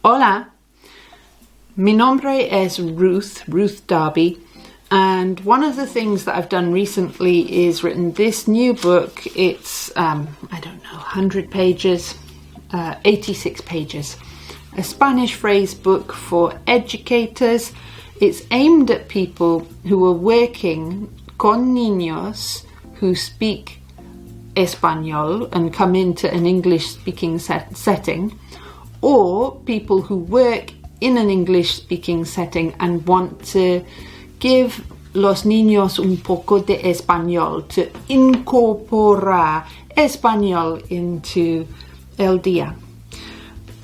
Hola, mi nombre es Ruth Darby, and one of the things that I've done recently is written this new book. It's, 100 pages, 86 pages, a Spanish phrase book for educators. It's aimed at people who are working con niños who speak Español and come into an English-speaking setting, or people who work in an English-speaking setting and want to give los niños un poco de español, to incorporar español into el día.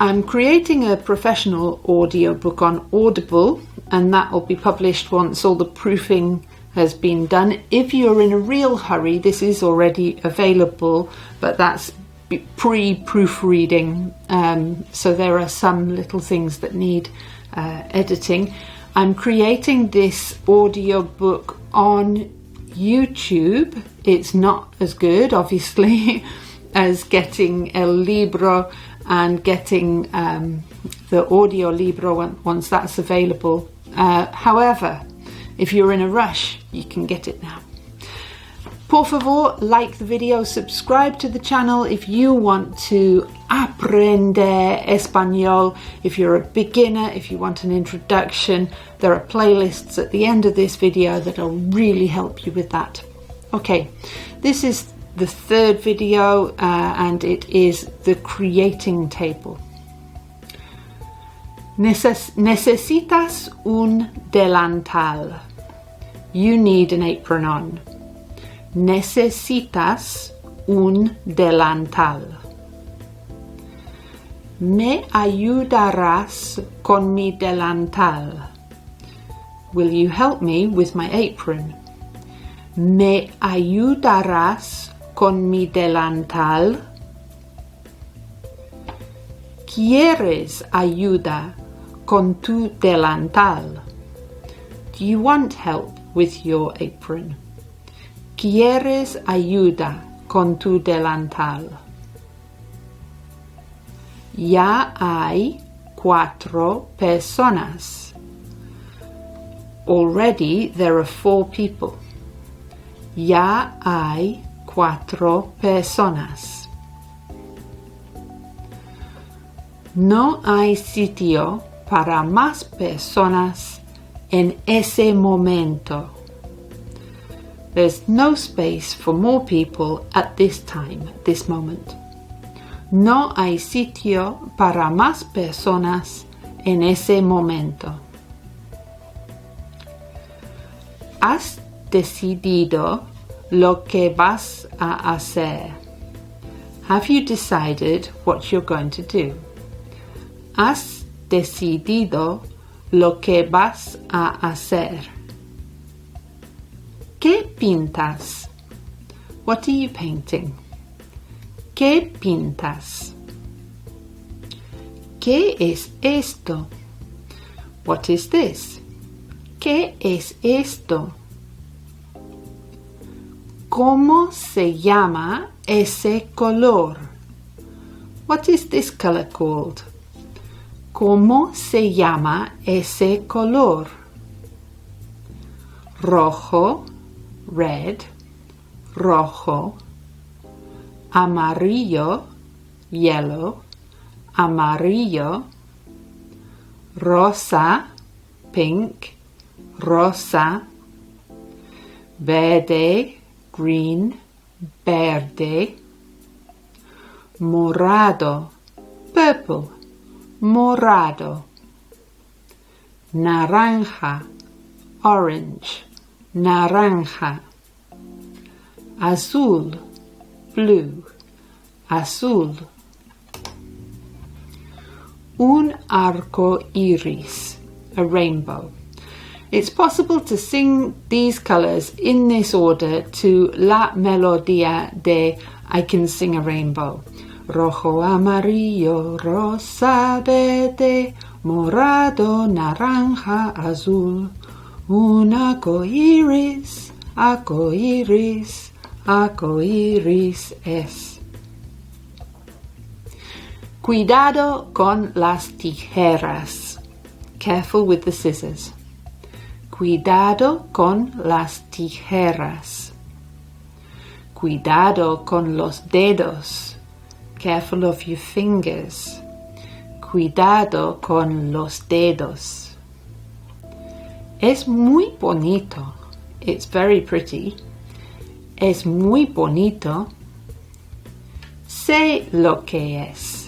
I'm creating a professional audiobook on Audible, and that will be published once all the proofing has been done. If you're in a real hurry, this is already available, but that's pre-proofreading, so there are some little things that need editing. I'm creating this audiobook on YouTube. It's not as good, obviously, as getting el libro and getting the audio libro once that's available. However, if you're in a rush, you can get it now. Por favor, like the video, subscribe to the channel if you want to aprender español. If you're a beginner, if you want an introduction, there are playlists at the end of this video that'll really help you with that. Okay, this is the third video and it is the creating table. Necesitas un delantal. You need an apron on. Necesitas un delantal. ¿Me ayudarás con mi delantal? Will you help me with my apron? ¿Me ayudarás con mi delantal? ¿Quieres ayuda con tu delantal? Do you want help with your apron? ¿Quieres ayuda con tu delantal? Ya hay 4 personas. Already there are 4 people. Ya hay 4 personas. No hay sitio para más personas en ese momento. There's no space for more people at this time, at this moment. No hay sitio para más personas en ese momento. ¿Has decidido lo que vas a hacer? Have you decided what you're going to do? ¿Has decidido lo que vas a hacer? ¿Qué pintas? What are you painting? ¿Qué pintas? ¿Qué es esto? What is this? ¿Qué es esto? ¿Cómo se llama ese color? What is this color called? ¿Cómo se llama ese color? Rojo, red, rojo. Amarillo, yellow, amarillo. Rosa, pink, rosa. Verde, green, verde. Morado, purple, morado. Naranja, orange, naranja. Azul, blue, azul. Un arco iris, a rainbow. It's possible to sing these colours in this order to la melodía de I Can Sing a Rainbow. Rojo, amarillo, rosa, verde, morado, naranja, azul. Un arco iris, arco iris, arco iris es. Cuidado con las tijeras. Careful with the scissors. Cuidado con las tijeras. Cuidado con los dedos. Careful of your fingers. Cuidado con los dedos. Es muy bonito. It's very pretty. Es muy bonito. Sé lo que es.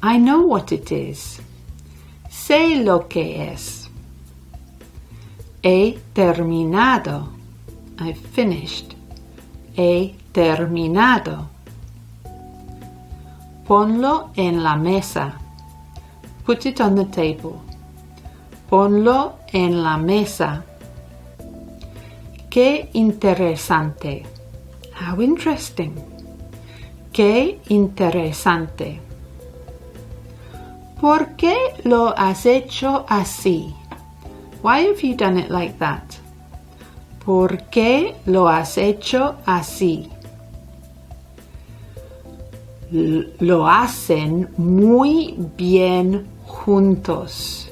I know what it is. Sé lo que es. He terminado. I've finished. He terminado. Ponlo en la mesa. Put it on the table. Ponlo en la mesa. Qué interesante. How interesting. Qué interesante. ¿Por qué lo has hecho así? Why have you done it like that? ¿Por qué lo has hecho así? Lo hacen muy bien juntos.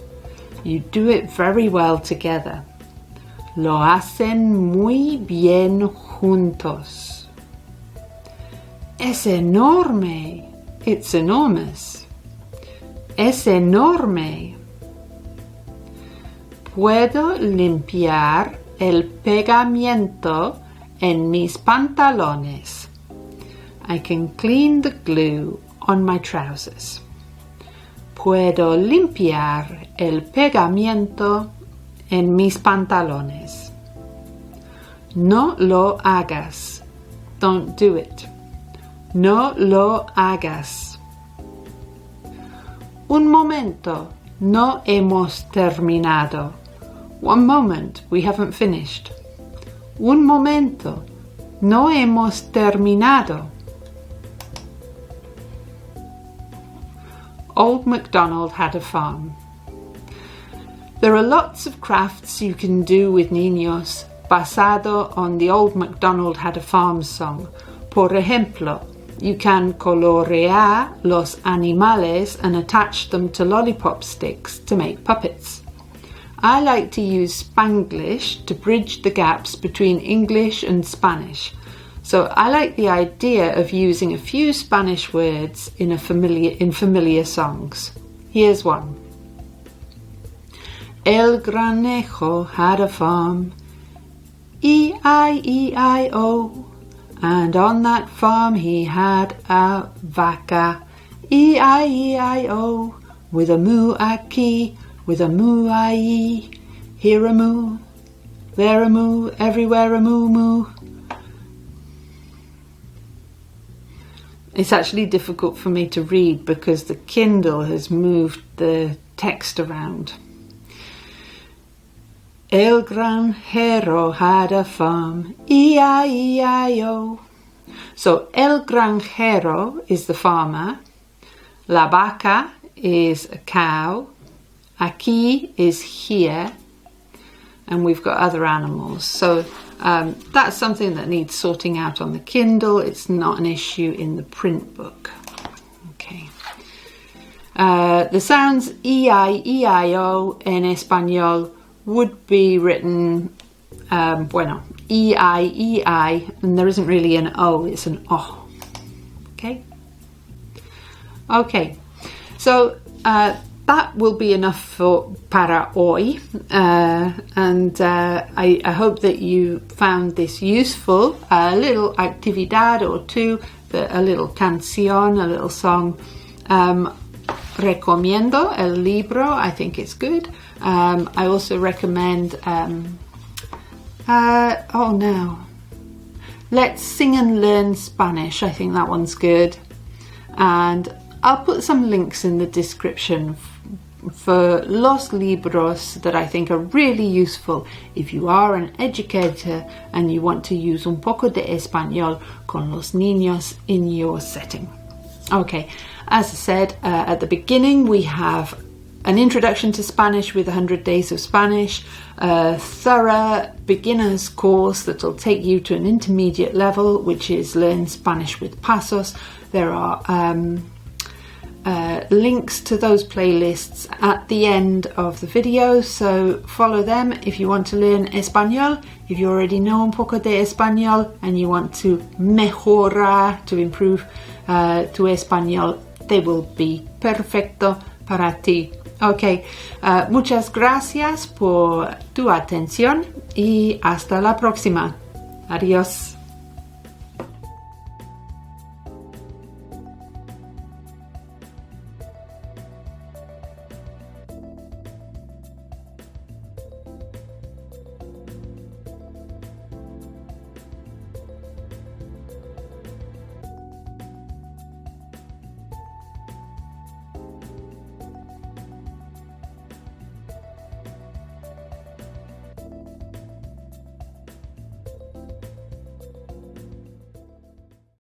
You do it very well together. Lo hacen muy bien juntos. Es enorme. It's enormous. Es enorme. Puedo limpiar el pegamento en mis pantalones. I can clean the glue on my trousers. Puedo limpiar el pegamento en mis pantalones. No lo hagas. Don't do it. No lo hagas. Un momento. No hemos terminado. One moment. We haven't finished. Un momento. No hemos terminado. Old MacDonald had a farm. There are lots of crafts you can do with niños basado on the Old MacDonald Had a Farm song. Por ejemplo, you can colorear los animales and attach them to lollipop sticks to make puppets. I like to use Spanglish to bridge the gaps between English and Spanish. So I like the idea of using a few Spanish words in familiar songs. Here's one. El Granejo had a farm, E-I-E-I-O, and on that farm he had a vaca, E-I-E-I-O, with a moo aquí, with a moo I-E, here a moo, there a moo, everywhere a moo moo. It's actually difficult for me to read because the Kindle has moved the text around. El granjero had a farm, E-I-E-I-O. So el granjero is the farmer, la vaca is a cow, aquí is here, and we've got other animals. So that's something that needs sorting out on the Kindle. It's not an issue in the print book. Okay. The sounds E-I-E-I-O in Espanol would be written, E-I-E-I, and there isn't really an O, it's an O. Okay? Okay, so that will be enough para hoy, and I hope that you found this useful. A little actividad or two, a little canción, a little song. Recomiendo el libro, I think it's good. I also recommend, Let's Sing and Learn Spanish. I think that one's good. And I'll put some links in the description for los libros that I think are really useful if you are an educator and you want to use un poco de español con los niños in your setting. Okay, as I said at the beginning, we have an introduction to Spanish with 100 Days of Spanish, a thorough beginner's course that will take you to an intermediate level, which is Learn Spanish with Pasos. There are links to those playlists at the end of the video, so follow them if you want to learn español. If you already know un poco de español and you want to mejorar, to improve tu español, they will be perfecto para ti. Ok, muchas gracias por tu atención y hasta la próxima. Adiós.